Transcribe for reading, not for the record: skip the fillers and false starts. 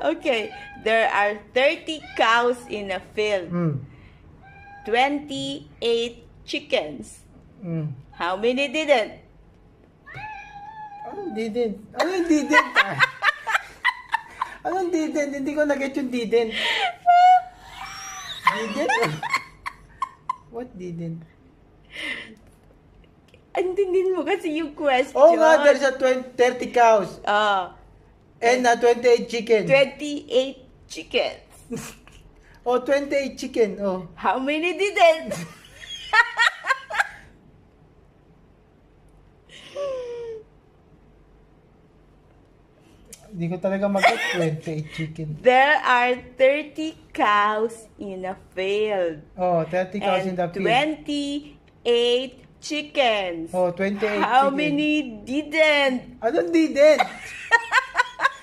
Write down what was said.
Okay, there are 30 cows in a field. 28 chickens. How many didn't? Anong didn't? Anong didn't? Anong didn't? Hindi ko na-get yung didn't. Didn't? What didn't? Antindin mo kasi yung question. Oh nga, there's a 30 cows. And 28 chicken. 28 chickens. Oh, 28 chicken. Oh. How many didn't? Hindi ko talaga mag-get 28 chicken. There are 30 cows in a field. Oh, 30 cows in the And field. 28 chickens. Oh, 28 How chicken. many didn't? Anong didn't?